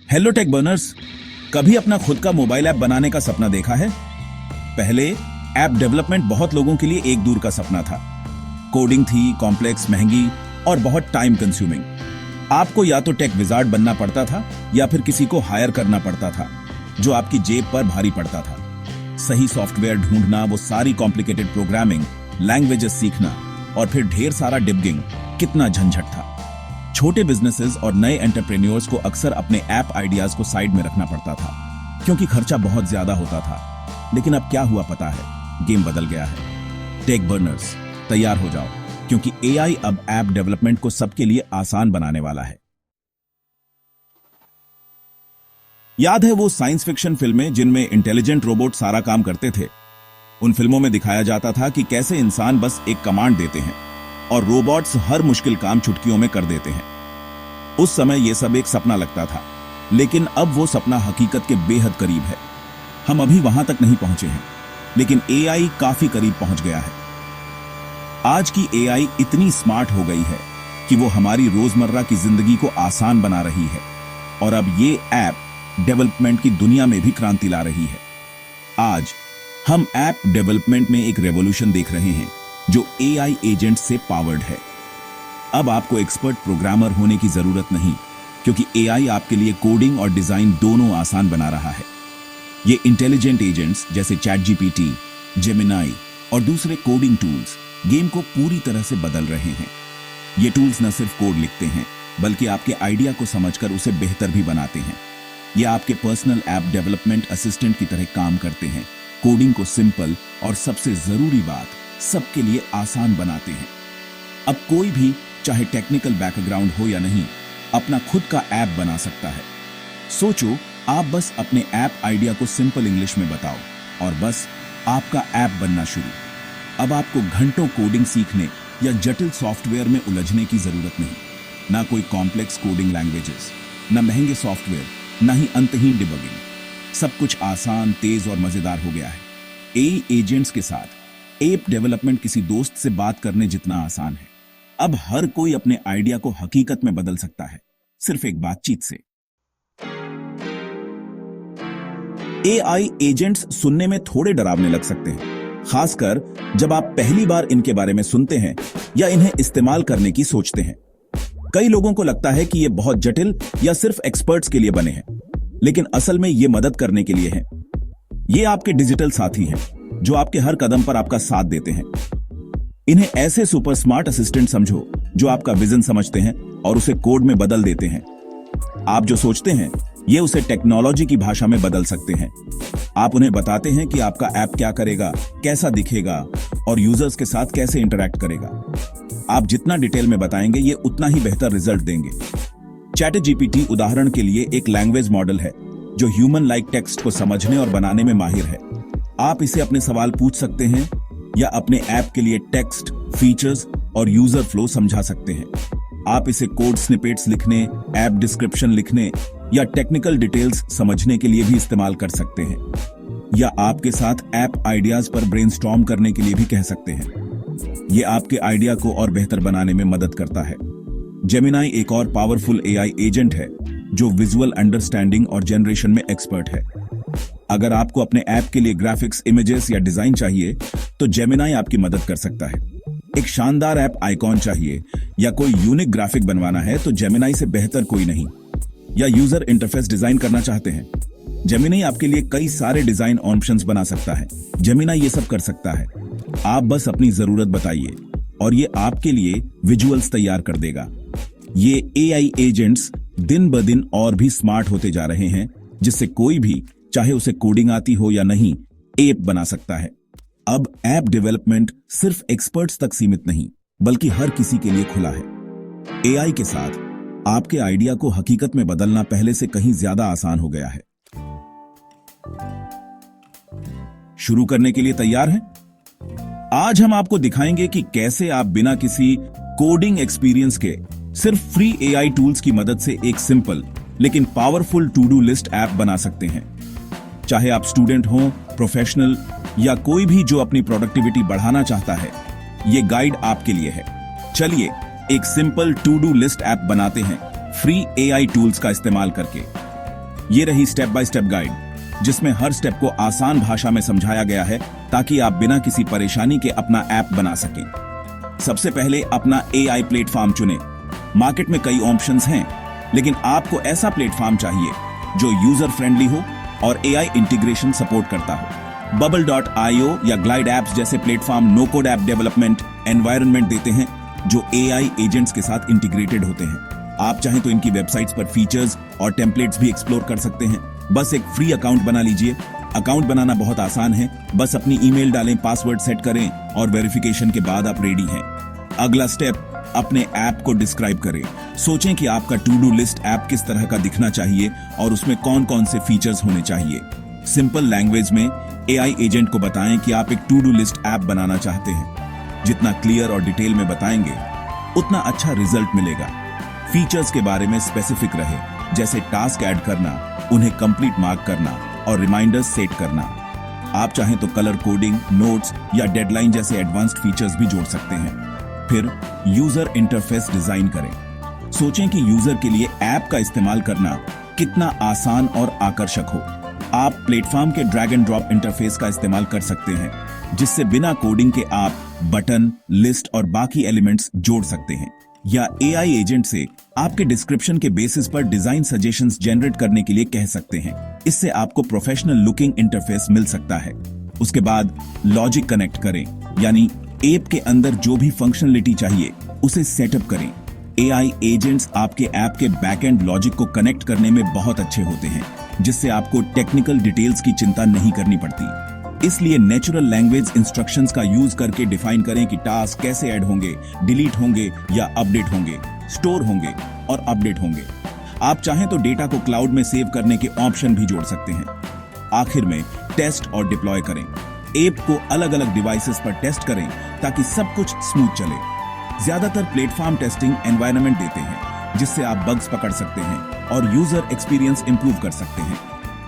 Hello take Berners, कभी अपना खुद का मोबाइल ऐप बनाने का सपना देखा है? पहले ऐप डेवलपमेंट बहुत लोगों के लिए एक दूर का सपना था। कोडिंग थी कॉम्प्लेक्स, महंगी और बहुत टाइम कंज्यूमिंग। आपको या तो टेक विजार्ड बनना पड़ता था या फिर किसी को हायर करना पड़ता था जो आपकी जेब पर भारी पड़ता था। सही सॉफ्टवेयर ढूंढना, वो सारी कॉम्प्लिकेटेड प्रोग्रामिंग लैंग्वेजेस सीखना और फिर ढेर सारा डिबगिंग, कितना झंझट था। छोटे बिजनेसेस और नए एंटरप्रेन्योर्स को अक्सर अपने ऐप आइडियाज को साइड में रखना पड़ता था क्योंकि खर्चा बहुत ज्यादा होता था। लेकिन अब क्या हुआ पता है? गेम बदल गया है। टेक बर्नर्स, तैयार हो जाओ क्योंकि एआई अब ऐप डेवलपमेंट को सबके लिए आसान बनाने वाला है। याद है वो साइंस फिक्शन फिल्में जिनमें इंटेलिजेंट रोबोट सारा काम करते थे? उन फिल्मों में दिखाया जाता था कि कैसे इंसान बस एक कमांड देते हैं और रोबोट्स हर मुश्किल काम चुटकियों में कर देते हैं। उस समय यह सब एक सपना लगता था, लेकिन अब वो सपना हकीकत के बेहद करीब है। हम अभी वहां तक नहीं पहुंचे हैं, लेकिन एआई काफी करीब पहुंच गया है। आज की एआई इतनी स्मार्ट हो गई है कि वो हमारी रोजमर्रा की जिंदगी को आसान बना रही है और अब ये ऐप डेवलपमेंट की दुनिया में भी क्रांति ला रही है। आज हम ऐप डेवलपमेंट में एक रेवोल्यूशन देख रहे हैं जो एआई एजेंट से पावर्ड है। अब आपको एक्सपर्ट प्रोग्रामर होने की जरूरत नहीं, क्योंकि एआई आपके लिए कोडिंग और डिजाइन दोनों आसान बना रहा है। ये इंटेलिजेंट एजेंट्स जैसे चैट जीपीटी, जेमिनाई और दूसरे कोडिंग टूल्स गेम को पूरी तरह से बदल रहे हैं। ये टूल्स न सिर्फ कोड लिखते हैं, बल्कि आपके आइडिया को समझकर उसे बेहतर भी बनाते हैं। ये आपके पर्सनल ऐप डेवलपमेंट असिस्टेंट की तरह काम करते हैं, कोडिंग को सिंपल और सबसे जरूरी बात सबके लिए आसान बनाते हैं। अब कोई भी, चाहे टेक्निकल बैकग्राउंड हो या नहीं, अपना खुद का ऐप बना सकता है। सोचो, आप बस अपने ऐप आइडिया को सिंपल इंग्लिश में बताओ और बस आपका ऐप बनना शुरू। अब आपको घंटों कोडिंग सीखने या जटिल सॉफ्टवेयर में उलझने की जरूरत नहीं। ना कोई कॉम्प्लेक्स कोडिंग लैंग्वेजेस, ना महंगे सॉफ्टवेयर, ना ही अंतहीन डिबगिंग। सब कुछ आसान, तेज और मजेदार हो गया है। एआई एजेंट्स के साथ ऐप डेवलपमेंट किसी दोस्त से बात करने जितना आसान है। अब हर कोई अपने आइडिया को हकीकत में बदल सकता है, सिर्फ एक बातचीत से। एआई एजेंट्स सुनने में थोड़े डरावने लग सकते हैं, खासकर जब आप पहली बार इनके बारे में सुनते हैं या इन्हें इस्तेमाल करने की सोचते हैं। कई लोगों को लगता है कि ये बहुत जटिल या सिर्फ एक्सपर्ट्स के लिए बने हैं, लेकिन असल में ये मदद करने के लिए हैं। ये आपके डिजिटल साथी हैं जो आपके हर कदम पर आपका साथ देते हैं। इन्हें ऐसे सुपर स्मार्ट असिस्टेंट समझो जो आपका विजन समझते हैं और उसे कोड में बदल देते हैं। आप जो सोचते हैं ये उसे टेक्नोलॉजी की भाषा में बदल सकते हैं। आप उन्हें बताते हैं कि आपका ऐप क्या करेगा, कैसा दिखेगा और यूजर्स के साथ कैसे इंटरैक्ट करेगा। आप जितना डिटेल में बताएंगे ये उतना ही बेहतर रिजल्ट देंगे। चैट जीपीटी उदाहरण के लिए एक लैंग्वेज मॉडल है जो ह्यूमन लाइक टेक्स्ट को समझने और बनाने में माहिर है। आप इसे अपने सवाल पूछ सकते हैं या अपने ऐप के लिए टेक्स्ट, फीचर्स और यूजर फ्लो समझा सकते हैं। आप इसे कोड स्निपेट्स लिखने, ऐप डिस्क्रिप्शन लिखने या टेक्निकल डिटेल्स समझने के लिए भी इस्तेमाल कर सकते हैं, या आपके साथ ऐप आइडियाज पर ब्रेनस्टॉर्म करने के लिए भी कह सकते हैं। ये आपके आइडिया को और बेहतर बनाने में मदद करता है। जेमिनाई एक और पावरफुल एआई एजेंट है जो विजुअल अंडरस्टैंडिंग और जनरेशन में एक्सपर्ट है। अगर आपको अपने ऐप के लिए ग्राफिक्स, इमेजेस या डिजाइन चाहिए तो जेमिनाई आपकी मदद कर सकता है। एक शानदार ऐप आइकॉन चाहिए या कोई यूनिक ग्राफिक बनवाना है तो जेमिनाई से बेहतर कोई नहीं। या यूजर इंटरफेस डिजाइन करना चाहते हैं, जेमिनाई आपके लिए कई सारे डिजाइन ऑप्शंस बना सकता है। जेमिनाई ये सब कर सकता है। आप बस अपनी जरूरत बताइए और ये आपके लिए विजुअल्स तैयार कर देगा। ये एआई एजेंट्स दिन ब दिन और भी स्मार्ट होते जा रहे हैं, जिससे कोई भी, चाहे उसे कोडिंग आती हो या नहीं, ऐप बना सकता है। अब ऐप डेवलपमेंट सिर्फ एक्सपर्ट्स तक सीमित नहीं, बल्कि हर किसी के लिए खुला है। एआई के साथ आपके आइडिया को हकीकत में बदलना पहले से कहीं ज्यादा आसान हो गया है। शुरू करने के लिए तैयार हैं? आज हम आपको दिखाएंगे कि कैसे आप बिना किसी कोडिंग एक्सपीरियंस के सिर्फ फ्री एआई टूल्स की मदद से एक सिंपल लेकिन powerful to do list app बना सकते हैं। चाहे आप स्टूडेंट हो, प्रोफेशनल या कोई भी जो अपनी प्रोडक्टिविटी बढ़ाना चाहता है, ये गाइड आपके लिए है। चलिए एक simple to do list app बनाते हैं फ्री एआई टूल्स का इस्तेमाल करके। ये रही स्टेप बाय स्टेप गाइड, जिसमें हर स्टेप को आसान भाषा में समझाया गया है ताकि आप बिना किसी परेशानी के अपना ऐप बना सकें। सबसे पहले अपना AI प्लेटफॉर्म चुनें। मार्केट में कई ऑप्शंस हैं, लेकिन आपको ऐसा प्लेटफॉर्म चाहिए जो यूजर फ्रेंडली हो और AI इंटीग्रेशन सपोर्ट करता हो। Bubble.io या ग्लाइड एप्स जैसे platform no code app development environment देते हैं जो AI एजेंट्स के साथ इंटीग्रेटेड होते हैं। आप चाहें तो इनकी वेबसाइट्स पर फीचर्स और टेम्पलेट्स भी एक्सप्लोर कर सकते हैं। बस एक फ्री अकाउंट बना लीजिए। अकाउंट बनाना बहुत आसान है, बस अपनी ईमेल डालें, पासवर्ड सेट करें और वेरिफिकेशन के बाद आप रेडी हैं। अगला स्टेप, अपने ऐप को डिस्क्राइब करें। सोचें कि आपका टू डू लिस्ट ऐप किस तरह का दिखना चाहिए और उसमें कौन कौन से फीचर्स होने चाहिए। सिंपल लैंग्वेज में AI एजेंट को बताएं कि आप एक टू डू लिस्ट ऐप बनाना चाहते हैं। जितना क्लियर और डिटेल में बताएंगे उतना अच्छा रिजल्ट मिलेगा। फीचर्स के बारे में स्पेसिफिक रहे, जैसे टास्क ऐड करना, उन्हें कंप्लीट मार्क करना और रिमाइंडर्स सेट करना। आप चाहें तो कलर कोडिंग, नोट्स या डेडलाइन जैसे एडवांस्ड फीचर्स भी जोड़ सकते हैं। फिर यूजर इंटरफेस डिजाइन करें। सोचें कि यूजर के लिए ऐप का इस्तेमाल करना कितना आसान और आकर्षक हो। आप प्लेटफॉर्म के ड्रैग एंड ड्रॉप इंटरफेस का इस्तेमाल कर सकते हैं, जिससे बिना कोडिंग के आप बटन, लिस्ट और बाकी एलिमेंट्स जोड़ सकते हैं। या AI एजेंट से आपके डिस्क्रिप्शन के बेसिस पर डिजाइन सजेशंस जनरेट करने के लिए कह सकते हैं। इससे आपको प्रोफेशनल लुकिंग इंटरफेस मिल सकता है। उसके बाद लॉजिक कनेक्ट करें, यानी ऐप के अंदर जो भी फंक्शनलिटी चाहिए उसे सेटअप करें। AI एजेंट्स आपके ऐप के बैकएंड लॉजिक को कनेक्ट करने में बहुत अच्छे होते हैं, जिससे आपको टेक्निकल डिटेल्स की चिंता नहीं करनी पड़ती। इसलिए नेचुरल लैंग्वेज इंस्ट्रक्शंस का यूज करके डिफाइन करें कि टास्क कैसे ऐड होंगे, डिलीट होंगे या अपडेट होंगे, स्टोर होंगे और अपडेट होंगे। आप चाहें तो डेटा को क्लाउड में सेव करने के ऑप्शन भी जोड़ सकते हैं। आखिर में टेस्ट और डिप्लॉय करें। ऐप को अलग अलग डिवाइसेस पर टेस्ट करें ताकि सब कुछ स्मूथ चले। ज्यादातर प्लेटफॉर्म टेस्टिंग एनवायरनमेंट देते हैं, जिससे आप बग्स पकड़ सकते हैं और यूजर एक्सपीरियंस इंप्रूव कर सकते हैं।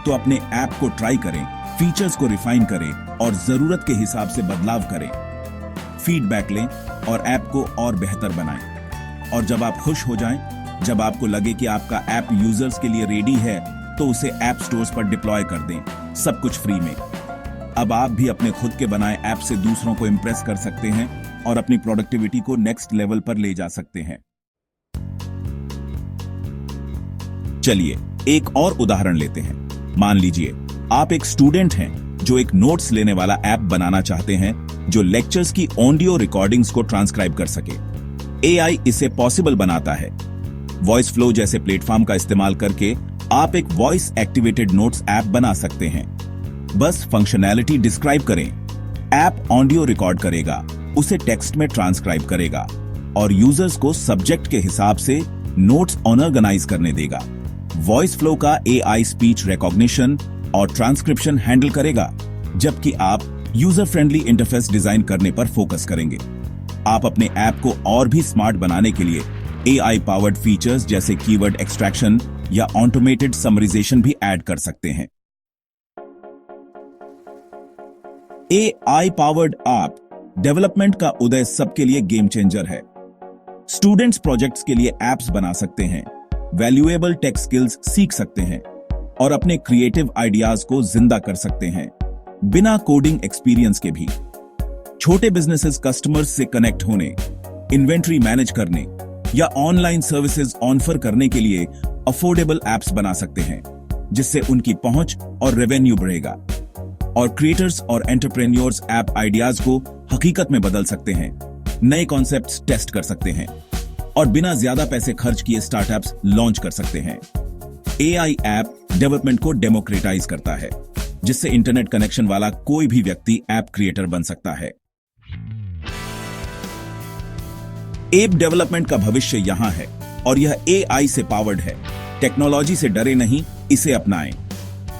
तो अपने ऐप को ट्राई करें, फीचर्स को रिफाइन करें और जरूरत के हिसाब से बदलाव करें। फीडबैक लें और ऐप को और बेहतर बनाएं। और जब आप खुश हो जाएं, जब आपको लगे कि आपका ऐप यूजर्स के लिए रेडी है, तो उसे ऐप स्टोर्स पर डिप्लॉय कर दें, सब कुछ फ्री में। अब आप भी अपने खुद के बनाए ऐप से दूसरों को इंप्रेस कर सकते हैं और अपनी प्रोडक्टिविटी को नेक्स्ट लेवल पर ले जा सकते हैं। चलिए एक और उदाहरण लेते हैं। मान लीजिए आप एक स्टूडेंट हैं जो एक नोट्स लेने वाला ऐप बनाना चाहते हैं जो लेक्चर्स की ऑडियो रिकॉर्डिंग्स को ट्रांसक्राइब कर सके। AI इसे पॉसिबल बनाता है। वॉइस फ्लो जैसे प्लेटफॉर्म का इस्तेमाल करके आप एक वॉइस एक्टिवेटेड नोट्स ऐप बना सकते हैं। बस फंक्शनैलिटी डिस्क्राइब करें। ऐप ऑडियो रिकॉर्ड करेगा, उसे टेक्स्ट में ट्रांसक्राइब करेगा और यूजर्स को सब्जेक्ट के हिसाब से नोट्स ऑर्गेनाइज करने देगा। वॉइस फ्लो का AI स्पीच रिकॉग्निशन और ट्रांसक्रिप्शन हैंडल करेगा, जबकि आप यूजर फ्रेंडली इंटरफेस डिजाइन करने पर फोकस करेंगे। आप अपने ऐप को और भी स्मार्ट बनाने के लिए AI पावर्ड फीचर्स जैसे कीवर्ड एक्सट्रैक्शन या ऑटोमेटेड समराइजेशन भी ऐड कर सकते हैं। AI पावर्ड ऐप डेवलपमेंट का उदय सबके लिए गेम चेंजर है। स्टूडेंट्स प्रोजेक्ट्स के लिए एप्स बना सकते हैं, वैल्यूएबल टेक स्किल्स सीख सकते हैं और अपने क्रिएटिव आइडियाज को जिंदा कर सकते हैं, बिना कोडिंग एक्सपीरियंस के भी। छोटे बिजनेसेस कस्टमर्स से कनेक्ट होने, इन्वेंट्री मैनेज करने या ऑनलाइन सर्विसेज ऑफर करने के लिए अफोर्डेबल एप्स बना सकते हैं, जिससे उनकी पहुंच और रेवेन्यू बढ़ेगा। और क्रिएटर्स और एंटरप्रेन्योर्स ऐप आइडियाज को हकीकत में बदल सकते हैं, नए कॉन्सेप्ट्स टेस्ट कर सकते हैं और बिना ज्यादा पैसे खर्च किए स्टार्टअप्स लॉन्च कर सकते हैं। AI ऐप डेवलपमेंट को डेमोक्रेटाइज करता है, जिससे इंटरनेट कनेक्शन वाला कोई भी व्यक्ति ऐप क्रिएटर बन सकता है। ऐप डेवलपमेंट का भविष्य यहां है और यह AI से पावर्ड है। टेक्नोलॉजी से डरे नहीं, इसे अपनाएं।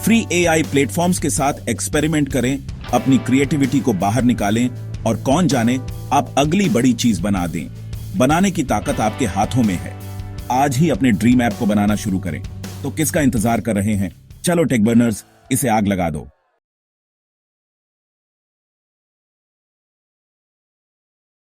फ्री AI प्लेटफॉर्म्स के साथ एक्सपेरिमेंट करें, अपनी क्रिएटिविटी को बाहर निकालें और कौन जाने आप अगली बड़ी चीज बना दें। बनाने की ताकत आपके हाथों में है। आज ही अपने ड्रीम ऐप को बनाना शुरू करें। तो किसका इंतजार कर रहे हैं? चलो टेक बर्नर्स, इसे आग लगा दो।